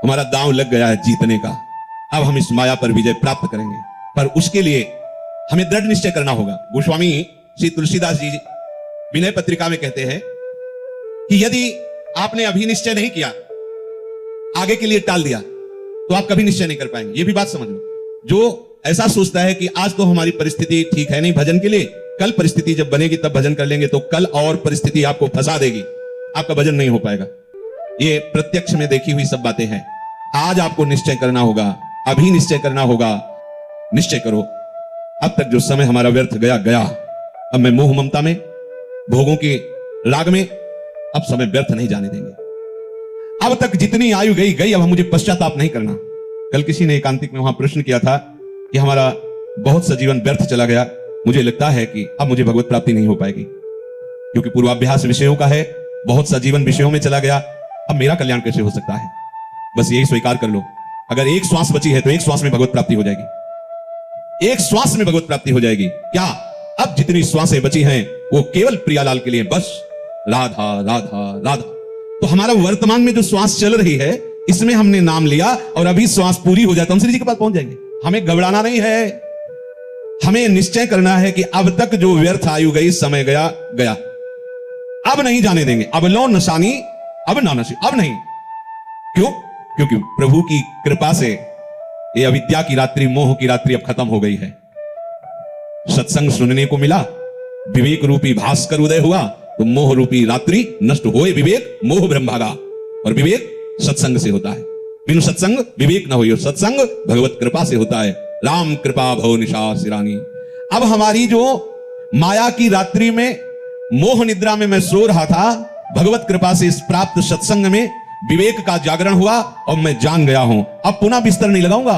हमारा दांव लग गया है जीतने का। अब हम इस माया पर विजय प्राप्त करेंगे, पर उसके लिए हमें दृढ़ निश्चय करना होगा। गोस्वामी श्री तुलसीदास जी विनय पत्रिका में कहते हैं कि यदि आपने अभी निश्चय नहीं किया, आगे के लिए टाल दिया, तो आप कभी निश्चय नहीं कर पाएंगे। ये भी बात समझ लो। जो ऐसा सोचता है कि आज तो हमारी परिस्थिति ठीक है नहीं भजन के लिए, कल परिस्थिति जब बनेगी तब भजन कर लेंगे, तो कल और परिस्थिति आपको फंसा देगी, आपका भजन नहीं हो पाएगा। ये प्रत्यक्ष में देखी हुई सब बातें हैं। आज आपको निश्चय करना होगा, अभी निश्चय करना होगा। निश्चय करो, अब तक जो समय हमारा व्यर्थ गया गया। अब मैं मोह ममता में, भोगों के राग में अब समय व्यर्थ नहीं जाने देंगे। अब तक जितनी आयु गई गई, अब मुझे पश्चाताप नहीं करना। कल किसी ने एकांतिक में वहां प्रश्न किया था कि हमारा बहुत सा जीवन व्यर्थ चला गया, मुझे लगता है कि अब मुझे भगवत प्राप्ति नहीं हो पाएगी, क्योंकि पूर्वाभ्यास विषयों का है, बहुत सा जीवन विषयों में चला गया, अब मेरा कल्याण कैसे हो सकता है। बस यही स्वीकार कर लो, अगर एक श्वास बची है तो एक श्वास में भगवत प्राप्ति हो जाएगी, एक श्वास में भगवत प्राप्ति हो जाएगी। क्या अब जितनी श्वासें बची हैं वो केवल प्रियालाल के लिए, बस राधा राधा राधा। तो हमारा वर्तमान में जो श्वास चल रही है, इसमें हमने नाम लिया और अभी श्वास पूरी हो जाए तो हम श्री जी के पास पहुंच जाएंगे। हमें घबराना नहीं है, हमें निश्चय करना है कि अब तक जो व्यर्थ आयु गई, समय गया गया, अब नहीं जाने देंगे। अब लो नशानी, अब ना नशी, अब नहीं। क्यों? क्योंकि प्रभु की कृपा से ये अविद्या की रात्रि, मोह की रात्रि अब खत्म हो गई है। सत्संग सुनने को मिला, विवेक रूपी भास्कर उदय हुआ, तो मोह रूपी रात्रि नष्ट होए विवेक, मोह ब्रह्म भागा। और विवेक सत्संग से होता है, बिनु सत्संग विवेक न हो, और सत्संग भगवत कृपा से होता है। राम कृपा भव निशा सिरानी। अब हमारी जो माया की रात्रि में, मोह निद्रा में मैं सो रहा था, भगवत कृपा से इस प्राप्त सत्संग में विवेक का जागरण हुआ और मैं जान गया हूं। अब पुनः बिस्तर नहीं लगाऊंगा,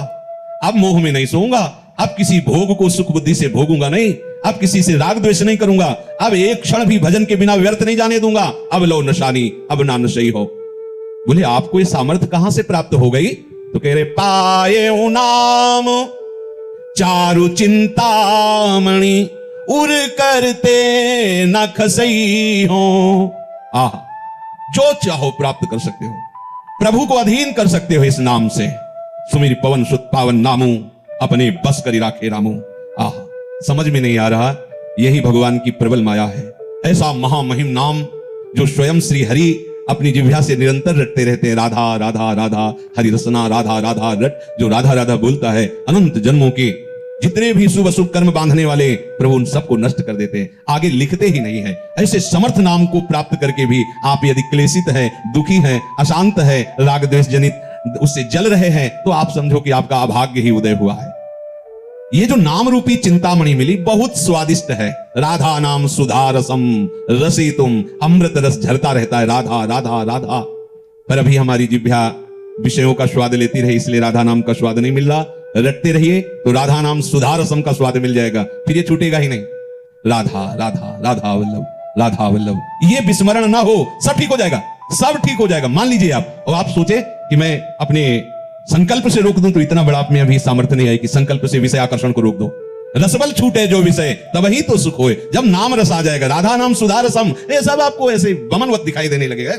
अब मोह में नहीं सोऊंगा, अब किसी भोग को सुख बुद्धि से भोगूंगा नहीं, अब किसी से राग द्वेष नहीं करूंगा, अब एक क्षण भी भजन के बिना व्यर्थ नहीं जाने दूंगा। अब लो नशानी, अब ना नशई हो। बोले आपको ये सामर्थ्य कहां से प्राप्त हो गई? तो कह रहे पाए नाम चारु चिंतामणि, उर करते न खसई हो। आह, जो चाहो प्राप्त कर सकते हो, प्रभु को अधीन कर सकते हो इस नाम से। सुमिर पवन सुत पावन नामू, अपने बस करी राखे रामू। आह, समझ में नहीं आ रहा, यही भगवान की प्रबल माया है। ऐसा महामहिम नाम जो स्वयं श्री हरि अपनी जिह्वा से निरंतर रटते रहते हैं। राधा राधा राधा हरि रसना, राधा राधा रट। जो राधा राधा बोलता है, अनंत जन्मों के जितने भी शुभ अशुभ कर्म बांधने वाले प्रभु उन सबको नष्ट कर देते हैं, आगे लिखते ही नहीं है। ऐसे समर्थ नाम को प्राप्त करके भी आप यदि क्लेशित है, दुखी है, अशांत है, राग द्वेष जनित उससे जल रहे हैं, तो आप समझो कि आपका अभाग्य ही उदय हुआ है। ये जो नाम रूपी चिंतामणि मिली, बहुत स्वादिष्ट है। राधा नाम सुधा रसम रसी तुम, अमृत रस झरता रहता है राधा राधा राधा। पर अभी हमारी जिह्वा विषयों का स्वाद लेती रही, इसलिए राधा नाम का स्वाद नहीं मिल रहा। रटते रहिए तो राधा नाम सुधा रसम का स्वाद मिल जाएगा, फिर ये छूटेगा ही नहीं। राधा राधा राधा वल्लभ, राधा वल्लभ, ये विस्मरण ना हो, सब ठीक हो जाएगा, सब ठीक हो जाएगा। मान लीजिए आप, और आप सोचे कि मैं अपने संकल्प से रोक दूं, तो इतना बड़ा आप में अभी सामर्थ्य नहीं आई कि संकल्प से विषय आकर्षण को रोक दो। रसबल छूटे जो विषय, तब ही तो सुख होए। जब नाम रस आ जाएगा, राधा नाम सुधा रसम, ये सब आपको ऐसे बमनवत दिखाई देने लगेगा।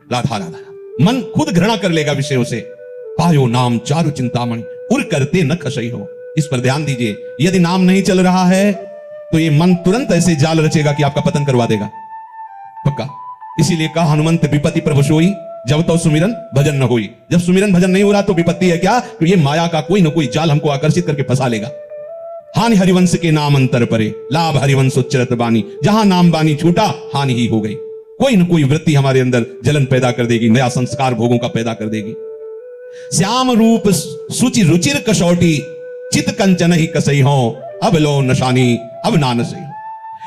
राधा राधा, मन खुद घृणा कर लेगा विषयों से। पायो नाम चारु चिंतामणि, उर करते न खसई हो। इस पर ध्यान दीजिए, यदि नाम नहीं चल रहा है तो ये मन तुरंत ऐसे जाल रचेगा कि आपका पतन करवा देगा, पक्का। इसीलिए कहा हनुमंत विपत्ति प्रभु सोई, जब तो सुमिरन भजन न होई। जब सुमिरन भजन नहीं हो रहा तो विपत्ति है क्या? तो ये माया का कोई ना कोई जाल हमको आकर्षित करके फंसा लेगा। हानि हरिवंश के नाम अंतर परे, लाभ हरिवंश उच्चरत बानी। जहां नाम बानी छूटा, हानि ही हो गई। कोई ना कोई वृत्ति हमारे अंदर जलन पैदा कर देगी, नया संस्कार भोगों का पैदा कर देगी। श्याम रूप सुचि रुचिर कसौटी, चित कंचन ही कसई हो। अब लो नशानी, अब ना नशई हो।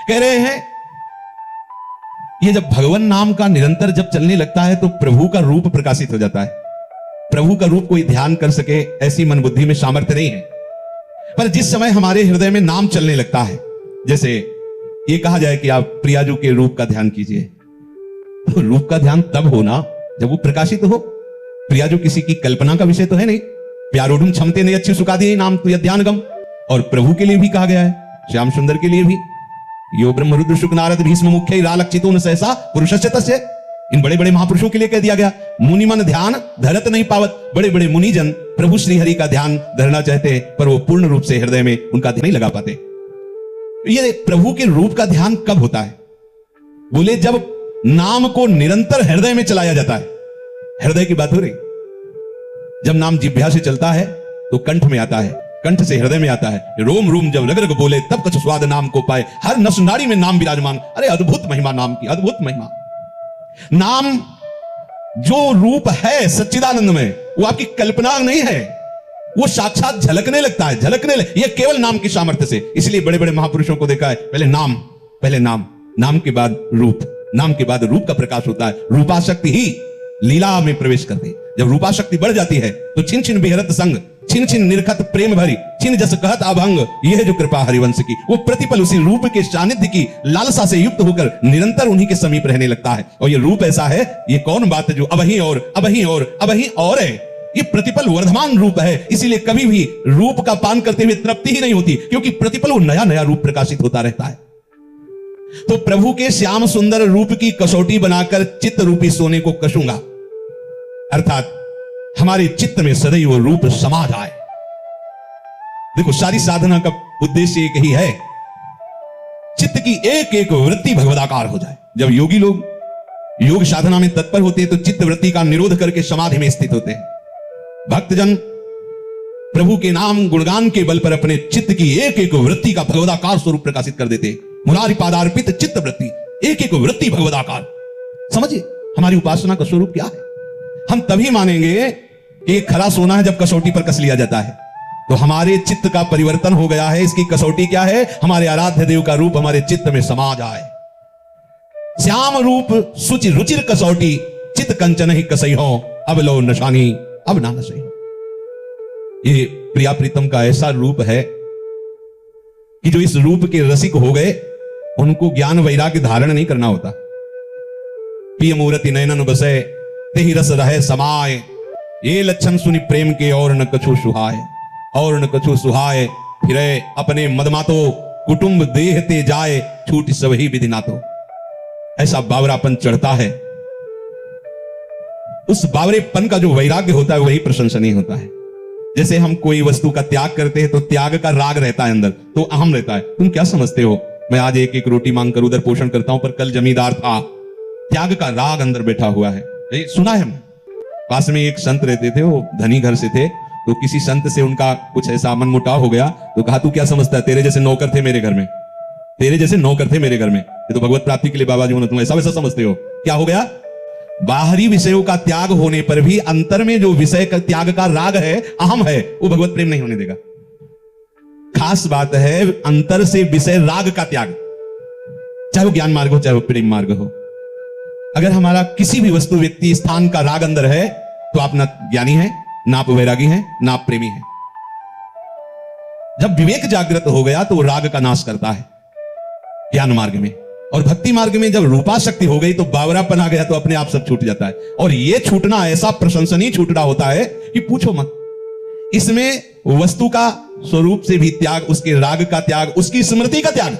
कह रहे हैं ये जब भगवान नाम का निरंतर जब चलने लगता है तो प्रभु का रूप प्रकाशित हो जाता है। प्रभु का रूप कोई ध्यान कर सके ऐसी मन बुद्धि में सामर्थ्य नहीं है। पर जिस समय हमारे हृदय में नाम चलने लगता है, जैसे ये कहा जाए कि आप प्रियाजू के रूप का ध्यान कीजिए, तो रूप का ध्यान तब होना जब वो प्रकाशित हो। प्रियाजू किसी की कल्पना का विषय तो है नहीं। प्यारोडुम क्षमते ने अच्छी सुखा दी नाम तो ध्यानगम। और प्रभु के लिए भी कहा गया है, श्याम सुंदर के लिए भी, यो ब्रह्म रुद्र शुक नारद भीष्म मुख्य रालक्षितो न सहसा पुरुषस्य तस्य। इन बड़े बड़े महापुरुषों के लिए कह दिया गया, मुनि मन ध्यान धरत नहीं पावत। बड़े बड़े मुनिजन प्रभु श्री हरि का ध्यान धरना चाहते हैं, पर वो पूर्ण रूप से हृदय में उनका ध्यान नहीं लगा पाते। ये प्रभु के रूप का ध्यान कब होता है? बोले जब नाम को निरंतर हृदय में चलाया जाता है। हृदय की बात हो रही। जब नाम जिह्वा से चलता है तो कंठ में आता है, कंठ से हृदय में आता है। रोम रोम जब रग रग बोले तब कछु स्वाद नाम को पाए। हर नस नाड़ी में नाम विराजमान। अरे अद्भुत महिमा नाम की, अद्भुत महिमा। नाम जो रूप है सच्चिदानंद में, वो आपकी कल्पना नहीं है, वो साक्षात झलकने लगता है, ये केवल नाम की सामर्थ्य से। इसलिए बड़े बड़े महापुरुषों को देखा है, पहले नाम, नाम के बाद रूप, नाम के बाद रूप का प्रकाश होता है। रूपाशक्ति ही लीला में प्रवेश करती। जब रूपाशक्ति बढ़ जाती है तो छिन छिन बिहरत संग, छिन छिन निरखत प्रेम भरी, छिन जस कहत अभंग, यह जो कृपा हरिवंश की। वो प्रतिपल उसी रूप के सानिध्य की लालसा से युक्त होकर निरंतर उन्हीं के समीप रहने लगता है। और ये रूप ऐसा है, ये कौन बात है जो अबही और है। ये प्रतिपल वर्धमान रूप है। इसीलिए कभी भी रूप का पान करते हुए तृप्ति ही नहीं होती, क्योंकि प्रतिपल वो नया नया रूप प्रकाशित होता रहता है। तो प्रभु के श्याम सुंदर रूप की कसौटी बनाकर चित्त रूपी सोने को कसूंगा, अर्थात हमारे चित्त में सदैव वो रूप समा जाए। देखो, सारी साधना का उद्देश्य एक ही है, चित्त की एक एक वृत्ति भगवदाकार हो जाए। जब योगी लोग योग साधना में तत्पर होते हैं तो चित्त वृत्ति का निरोध करके समाधि में स्थित होते हैं। भक्तजन प्रभु के नाम गुणगान के बल पर अपने चित्त की एक एक वृत्ति का भगवदाकार स्वरूप प्रकाशित कर देते। मुरारी पादार्पित चित्त वृत्ति, एक एक वृत्ति भगवदाकार। समझिए हमारी उपासना का स्वरूप क्या है। हम तभी मानेंगे कि एक खरा सोना है जब कसौटी पर कस लिया जाता है, तो हमारे चित्त का परिवर्तन हो गया है। इसकी कसौटी क्या है? हमारे आराध्य देव का रूप हमारे चित्त में समा जाए। श्याम रूप सुचि रुचिर कसौटी, चित्त कंचन ही कसई हो, अब लो नशानी अब ना नशई हो। ये प्रिया प्रीतम का ऐसा रूप है कि जो इस रूप के रसिक हो गए उनको ज्ञान वैराग्य धारण नहीं करना होता। पिय मूर्ति नयनन बसे तेहि रस रहे समाए, ये लक्षण सुनि प्रेम के और न कछु सुहाए, फिरे अपने मदमातो कुटुंब देह ते जाए, छूट सब ही विधि नातो। ऐसा बावरापन चढ़ता है। उस बावरेपन का जो वैराग्य होता है वही प्रशंसनीय होता है। जैसे हम कोई वस्तु का त्याग करते हैं तो त्याग का राग रहता है अंदर, तो अहम रहता है। तुम क्या समझते हो, मैं आज एक एक रोटी मांग कर उधर पोषण करता हूं, पर कल जमींदार था। त्याग का राग अंदर बैठा हुआ है। सुना है हमने, पास में एक संत रहते थे, वो धनी घर से थे। तो किसी संत से उनका कुछ ऐसा मनमुटाव हो गया, तो कहा तू क्या समझता है, तेरे जैसे नौकर थे मेरे घर में, ये तो भगवत प्राप्ति के लिए बाबा जी ने, तुम ऐसा वैसा समझते हो। क्या हो गया? बाहरी विषयों का त्याग होने पर भी अंतर में जो विषय का त्याग का राग है, अहम है, वो भगवत प्रेम नहीं होने देगा। खास बात है अंतर से विषय राग का त्याग, चाहे वो ज्ञान मार्ग हो चाहे वो प्रेम मार्ग हो। अगर हमारा किसी भी वस्तु व्यक्ति स्थान का राग अंदर है तो आप ना ज्ञानी हैं, ना आप वैरागी हैं, ना आप प्रेमी हैं। जब विवेक जागृत हो गया तो वो राग का नाश करता है ज्ञान मार्ग में। और भक्ति मार्ग में जब रूपाशक्ति हो गई तो बावरापन आ गया, तो अपने आप सब छूट जाता है। और ये छूटना ऐसा प्रशंसनीय छूटना होता है कि पूछो मत। इसमें वस्तु का स्वरूप से भी त्याग, उसके राग का त्याग, उसकी स्मृति का त्याग।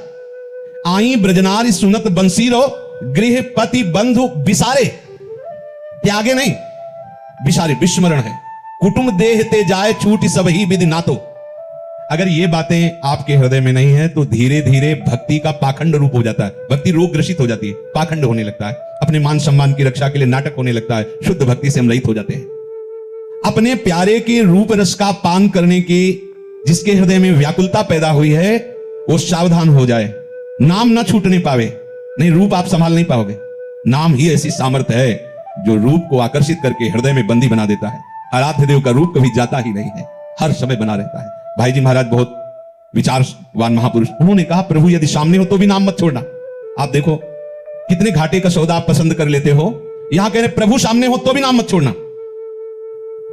आई ब्रजनारी सुनत बंसीरो, गृह पति बंधु बिसारे, त्यागे नहीं बिसारे, विस्मरण है। कुटुंब देह ते जाए, छूट सब ही विधि नातो। अगर ये बातें आपके हृदय में नहीं है तो धीरे धीरे भक्ति का पाखंड रूप हो जाता है। भक्ति रोग ग्रसित हो जाती है, पाखंड होने लगता है, अपने मान सम्मान की रक्षा के लिए नाटक होने लगता है। शुद्ध भक्ति से हम रहित हो जाते हैं। अपने प्यारे के रूप रस का पान करने की जिसके हृदय में व्याकुलता पैदा हुई है, वो सावधान हो जाए, नाम ना छूटने पावे। नहीं, रूप आप संभाल नहीं पाओगे। नाम ही ऐसी सामर्थ्य है जो रूप को आकर्षित करके हृदय में बंदी बना देता है। आराध्य देव का रूप कभी जाता ही नहीं है, हर समय बना रहता है। भाई जी महाराज बहुत विचारवान महापुरुष, उन्होंने कहा प्रभु यदि सामने हो तो भी नाम मत छोड़ना। आप देखो कितने घाटे का सौदा आप पसंद कर लेते हो। यहां कह रहे प्रभु सामने हो तो भी नाम मत छोड़ना।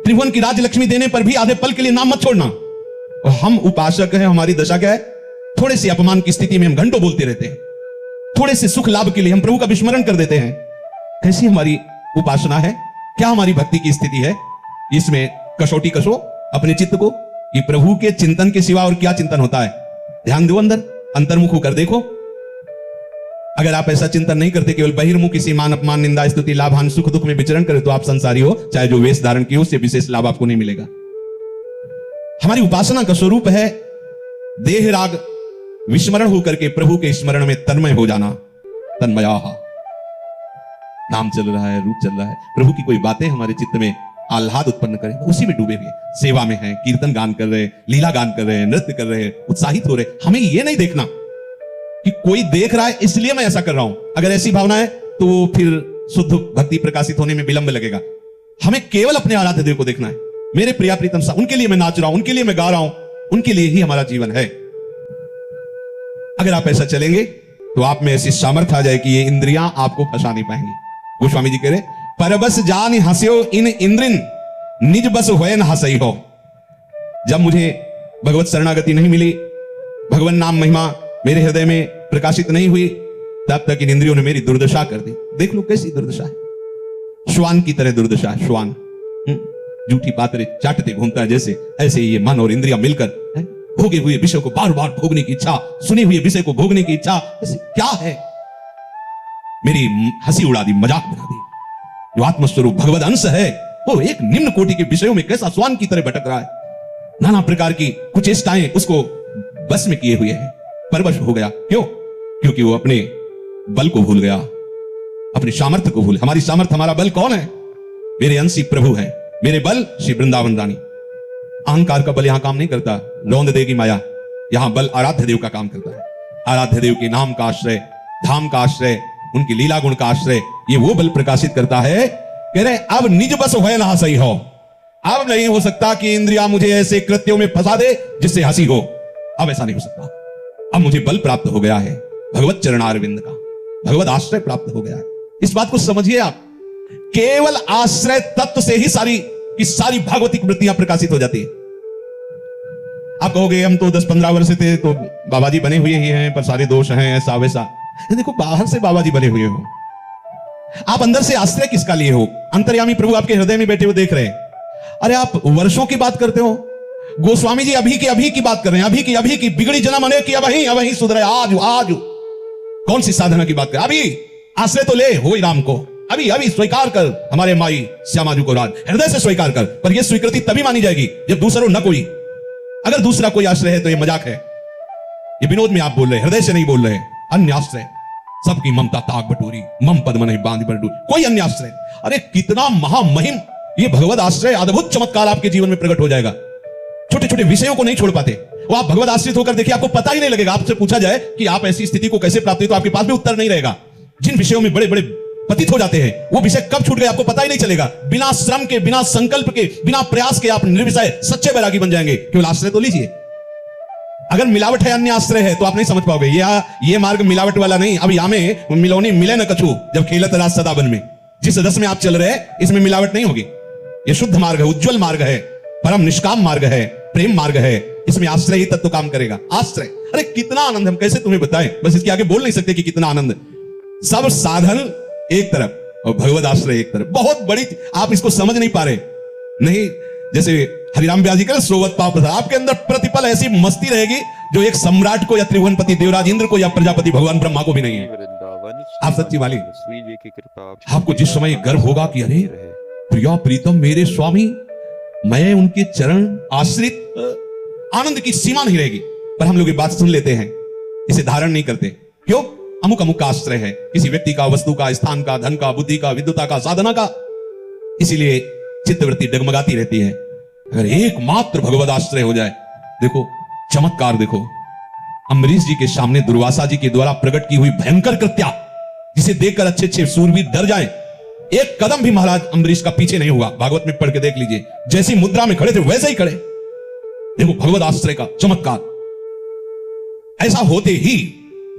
त्रिभुवन की राज लक्ष्मी देने पर भी आधे पल के लिए नाम मत छोड़ना। और हम उपासक हैं, हमारी दशा क्या है? थोड़े से अपमान की स्थिति में हम घंटों बोलते रहते हैं, थोड़े से सुख लाभ के लिए हम प्रभु का विस्मरण कर देते हैं। कैसी हमारी उपासना है, क्या हमारी भक्ति की स्थिति है? इसमें कसौटी कसो अपने चित्त को कि प्रभु के चिंतन के सिवा और क्या चिंतन होता है। ध्यान दो, अंदर अंतर्मुख होकर देखो। अगर आप ऐसा चिंतन नहीं करते, केवल बहिर्मुख किसी मान अपमान निंदा स्तुति लाभान सुख दुख में विचरण करे, तो आप संसारी हो, चाहे जो वेश धारण किए उससे विशेष लाभ आपको नहीं मिलेगा। हमारी उपासना का स्वरूप है देह राग विस्मरण होकर के प्रभु के स्मरण में तन्मय हो जाना। तन्मया, नाम चल रहा है, रूप चल रहा है, प्रभु की कोई बातें हमारे चित्त में आह्लाद उत्पन्न करें, उसी में डूबे हुए सेवा में हैं, कीर्तन गान कर रहे, लीला गान कर रहे, नृत्य कर रहे, उत्साहित हो रहे। हमें यह नहीं देखना कि कोई देख रहा है इसलिए मैं ऐसा कर रहा हूं। अगर ऐसी भावना है तो फिर शुद्ध भक्ति प्रकाशित होने में विलंब लगेगा। हमें केवल अपने आराध्य देव को देखना है। मेरे प्रिया प्रीतम सा, उनके लिए मैं नाच रहा हूं, उनके लिए मैं गा रहा हूं, उनके लिए ही हमारा जीवन है। अगर आप ऐसा चलेंगे तो आप में ऐसी सामर्थ्य आ जाए कि ये इंद्रियां आपको फंसा नहीं पाएंगी। गोस्वामी जी कह रहे, परबस जान हंस्यो इन इंद्रिन निज बस होए न हंसई हो। जब मुझे भगवत शरणागति नहीं मिली, भगवान नाम महिमा मेरे हृदय में प्रकाशित नहीं हुई, तब तक इन इंद्रियों ने मेरी दुर्दशा कर दी। देख लो कैसी दुर्दशा है, श्वान की तरह दुर्दशा है। श्वान जूठी पातरे चाटते घूमता है जैसे, ऐसे ये मन और इंद्रियां मिलकर भोगे हुए विषय को बार बार भोगने की इच्छा, सुने हुए विषय को भोगने की इच्छा, ऐसे क्या है। मेरी हंसी उड़ा दी, मजाक बना दी। जो आत्मस्वरूप भगवद अंश है वो एक निम्न कोटि के विषयों में कैसा स्वान की तरह भटक रहा है। नाना प्रकार की कुचेष्टाएं उसको बस में किए हुए हैं, परवश हो गया। क्यों? क्योंकि वो अपने बल को भूल गया, अपने सामर्थ्य को भूल। हमारी सामर्थ्य, हमारा बल कौन है? मेरे अंशी प्रभु है, मेरे बल श्री वृंदावन रानी। अहंकार का बल यहां काम नहीं करता, रौंद देगी माया। यहां बल आराध्य देव का काम करता है। आराध्य देव के नाम का आश्रय, धाम का आश्रय, उनकी लीला गुण का आश्रय, ये वो बल प्रकाशित करता है। कह रहे अब निज बस होए ना सही हो। अब नहीं हो सकता कि इंद्रिया मुझे ऐसे कृत्यों में फंसा दे जिससे हंसी हो। अब ऐसा नहीं हो सकता। अब मुझे बल प्राप्त हो गया है भगवत चरणारविंद का, भगवत आश्रय प्राप्त हो गया है। इस बात को समझिए आप। केवल आश्रय तत्व से ही सारी भागवतिक वृत्तियां प्रकाशित हो जाती है। आप कहोगे हम तो 10-15 वर्ष से थे तो बाबा जी बने हुए ही हैं, पर सारे दोष हैं, ऐसा वैसा। देखो, बाहर से बाबा जी बने हुए हो, आप अंदर से आश्रय किसका लिए हो? अंतर्यामी प्रभु आपके हृदय में बैठे हुए देख रहे हैं। अरे आप वर्षों की बात करते हो, गोस्वामी जी अभी की बात कर रहे हैं। अभी की बिगड़ी जन्म अने की अभी सुधरे आज कौन सी साधना की बात कर? अभी आश्रय तो ले हो राम को, अभी स्वीकार कर हमारे माई श्यामाजू को राज, हृदय से स्वीकार कर। पर यह स्वीकृति तभी मानी जाएगी जब दूसरा न कोई। अगर दूसरा कोई आश्रय है तो यह मजाक है, ये विनोद में आप बोल रहे हैं, हृदय से नहीं बोल रहे। अन्य आश्रय, सबकी ममता ताक बटोरी, मम पद्म नहीं बांध पर डूरी, कोई अन्य आश्रय। अरे कितना महामहिम ये भगवत आश्रय, अद्भुत चमत्कार आपके जीवन में प्रकट हो जाएगा। छोटे छोटे विषयों को नहीं छोड़ पाते वो। आप भगवत आश्रित होकर देखिए, आपको पता ही नहीं लगेगा। आपसे पूछा जाए कि आप ऐसी स्थिति को कैसे प्राप्त हुई, तो आपके पास भी उत्तर नहीं रहेगा। जिन विषयों में बड़े बड़े पतित हो जाते हैं, वो विषय कब छूट गए आपको पता ही नहीं चलेगा। बिना श्रम के, बिना संकल्प के, बिना प्रयास के आप निर्विषय सच्चे वैरागी बन जाएंगे। केवल आश्रय तो लीजिए। अगर मिलावट है, अन्य आश्रय है, तो आप नहीं समझ पाओगे। ये मार्ग मिलावट वाला नहीं। अब यहाँ में मिलोनी मिले न कछु, जब खेलत राज सदा बन में। जिस रस में आप चल रहे हैं इसमें मिलावट नहीं होगी। ये शुद्ध मार्ग है, उज्जवल मार्ग है, परम निष्काम मार्ग है, प्रेम मार्ग है। इसमें आश्रय ही तत्व काम करेगा। आश्रय, अरे कितना आनंद, हम कैसे तुम्हें बताएं, बस इसके आगे बोल नहीं सकते कि कितना आनंद। सब साधन एक तरफ और भगवत आश्रय एक तरफ, बहुत बड़ी। आप इसको समझ नहीं पा रहे। नहीं, जैसे हरिराम व्यास जी का सोवत पाप प्रसाद, आपके अंदर प्रतिपल ऐसी मस्ती रहेगी जो एक सम्राट को या त्रिभुवनपति देवराज इंद्र को या प्रजापति भगवान ब्रह्मा को भी नहीं है। आप सच्ची वाली, आपको जिस समय गर्व होगा कि अरे प्रिया प्रीतम मेरे स्वामी, मैं उनके चरण आश्रित, आनंद की सीमा नहीं रहेगी। पर हम लोग ये बात सुन लेते हैं, इसे धारण नहीं करते। क्यों? अमुक अमुक का आश्रय है, किसी व्यक्ति का, वस्तु का, स्थान का, धन का, बुद्धि का, विद्युता का, साधना का। इसीलिए चित्तवृत्ति डगमगाती रहती है। अगर एकमात्र भगवत आश्रय हो जाए, देखो चमत्कार देखो। अम्बरीश जी के सामने दुर्वासा जी के द्वारा प्रकट की हुई भयंकर कृत्या, जिसे देखकर अच्छे अच्छे सूरवीर डर जाएं। एक कदम भी महाराज अम्बरीश का पीछे नहीं हुआ। भागवत में पढ़ के देख लीजिए, जैसी मुद्रा में खड़े थे वैसे ही खड़े। देखो भगवत आश्रय का चमत्कार। ऐसा होते ही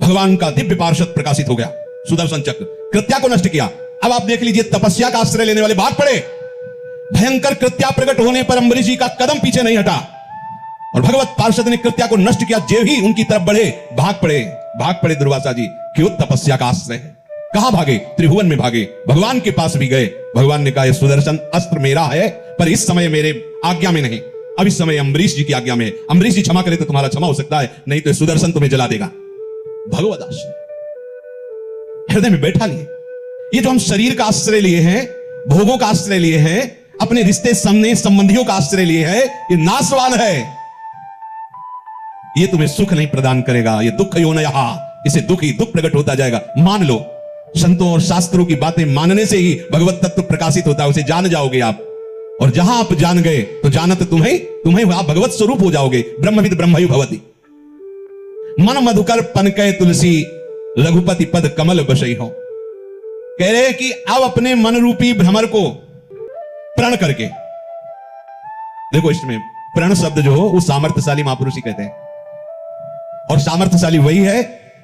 भगवान का दिव्य पार्षद प्रकाशित हो गया, सुदर्शन चक्र, कृत्या को नष्ट किया। अब आप देख लीजिए, तपस्या का आश्रय लेने वाले भाग पड़े। भयंकर कृत्या प्रकट होने पर अम्बरीश जी का कदम पीछे नहीं हटा और भगवत पार्षद ने कृत्या को नष्ट किया। जे ही उनकी तरफ बढ़े, भाग पड़े दुर्वासा जी। क्यों? तपस्या का आश्रय है। कहां भागे? त्रिभुवन में भागे, भगवान के पास भी गए। भगवान ने कहा, यह सुदर्शन अस्त्र मेरा है, पर इस समय मेरे आज्ञा में नहीं, अब इस समय अम्बरीश जी की आज्ञा में है। अम्बरीश जी क्षमा करे तो तुम्हारा क्षमा हो सकता है, नहीं तो सुदर्शन तुम्हें जला देगा। भगवत आश्रय, हृदय में बैठा लिए। ये जो हम शरीर का आश्रय लिए हैं, भोगों का आश्रय लिए हैं, अपने रिश्ते सामने संबंधियों का आश्रय लिए है, ये नाशवान है। ये तुम्हें सुख नहीं प्रदान करेगा। ये दुख यो नया, इसे दुख ही दुख प्रकट होता जाएगा। मान लो, संतों और शास्त्रों की बातें मानने से ही भगवत तत्व प्रकाशित होता है, उसे जान जाओगे आप। और जहां आप जान गए तो जानत तुम्हें आप भगवत स्वरूप हो जाओगे। ब्रह्मविद ब्रह्मयु भवति। मन मधुकर पनकय तुलसी, रघुपति पद कमल बसई हो। कह रहे कि अब अपने मन रूपी भ्रमर को प्रण करके, देखो इसमें प्रण शब्द जो हो वो सामर्थ्यशाली महापुरुष ही कहते हैं। और सामर्थ्यशाली वही है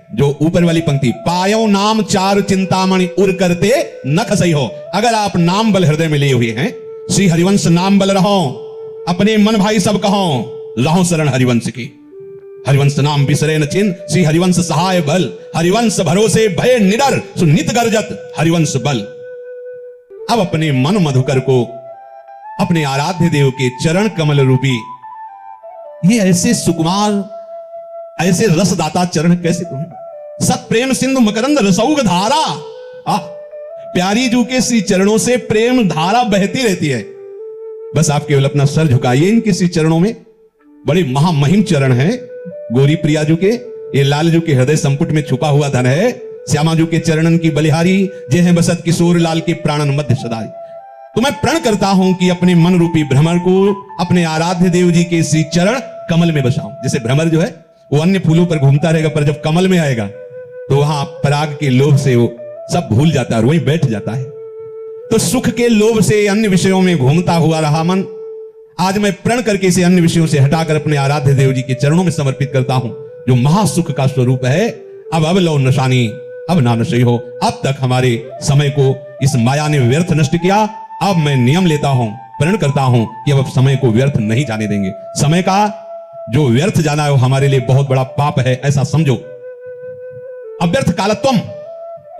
जो ऊपर वाली पंक्ति, पायो नाम चार चिंतामणि उर करते न खसई हो। अगर आप नाम बल हृदय में लिए हुए हैं, श्री हरिवंश नाम बल रहो, अपने मन भाई सब कहो, रहो शरण हरिवंश की। हरिवंश नाम बिसरे न चिन्ह, श्री हरिवंश सहाय बल। हरिवंश भरोसे भय निडर, सुनित गर्जत हरिवंश बल। अब अपने मन मधुकर को, अपने आराध्य देव के चरण कमल रूपी, ये ऐसे सुकुमार, ऐसे रसदाता चरण कैसे तुम्हें, सत प्रेम सिंधु मकरंद रसौग धारा। प्यारी जू के श्री चरणों से प्रेम धारा बहती रहती है। बस आप केवल अपना सर झुकाइए इनके श्री चरणों में। बड़े महामहिम चरण हैं गौरी प्रिया जू के। ये लाल जू के हृदय संपुट में छुपा हुआ धन है। श्यामा जू के चरणन की बलिहारी, जे हैं बसत किशोर लाल के प्राणन मध्य सदाई। तो मैं प्रण करता हूं कि अपने मन रूपी भ्रमर को अपने आराध्य देव जी के श्री चरण कमल में बसाऊं। जैसे भ्रमर जो है वो अन्य फूलों पर घूमता रहेगा, पर जब कमल में आएगा तो वहां पराग के लोभ से वो सब भूल जाता है और वहीं बैठ जाता है। तो सुख के लोभ से अन्य विषयों में घूमता हुआ रहा मन, आज मैं प्रण करके इसे अन्य विषयों से हटाकर अपने आराध्य देव जी के चरणों में समर्पित करता हूं, जो महासुख का स्वरूप है। अब लो नशानी, अब ना नशे हो। अब तक हमारे समय को इस माया ने व्यर्थ नष्ट किया। अब मैं नियम लेता हूं, प्रण करता हूं कि अब समय को व्यर्थ नहीं जाने देंगे। समय का जो व्यर्थ जाना है वो हमारे लिए बहुत बड़ा पाप है, ऐसा समझो। अव्यर्थ कालत्वम,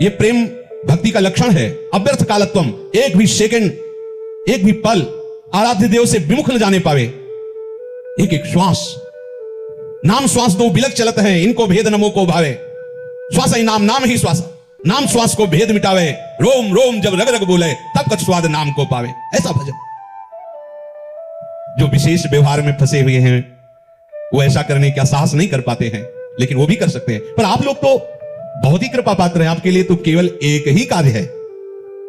ये प्रेम भक्ति का लक्षण है। अव्यर्थ कालत्वम, एक भी सेकंड, एक भी पल आराध्य देव से विमुख न जाने पावे। एक एक श्वास, नाम श्वास दो बिलक चलत है, इनको भेद नमो को भावे। श्वास ही नाम, नाम ही श्वास, नाम श्वास को भेद मिटावे। रोम रोम जब रग रग बोले, तब कछ स्वाद नाम को पावे। ऐसा भजन। जो विशेष व्यवहार में फंसे हुए हैं वो ऐसा करने का साहस नहीं कर पाते हैं, लेकिन वो भी कर सकते हैं। पर आप लोग तो बहुत ही कृपा पात्र हैं। आपके लिए तो केवल एक ही कार्य है,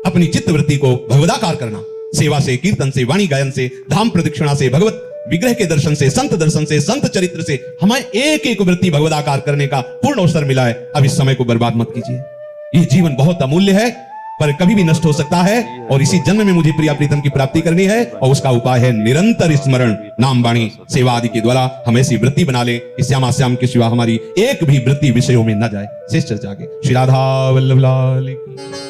अपनी चित्त वृत्ति को भगवदाकार करना। सेवा से, कीर्तन से, वाणी गायन से, धाम प्रदक्षिणा से, भगवत विग्रह के दर्शन से, संत दर्शन से, संत चरित्र से हमें एक एक वृत्ति भगवदाकार करने का पूर्ण अवसर मिला है। अब इस समय को बर्बाद मत कीजिए। ये जीवन बहुत अमूल्य है, पर कभी भी नष्ट हो सकता है। और इसी जन्म में मुझे प्रिया प्रीतम की प्राप्ति करनी है, और उसका उपाय है निरंतर स्मरण, नाम वाणी सेवा आदि के द्वारा हम ऐसी वृत्ति बना ले कि श्यामा श्याम के सिवा हमारी एक भी वृत्ति विषयों में न जाए। शेष चर्चा आगे। श्री राधा वल्लभ लाल की।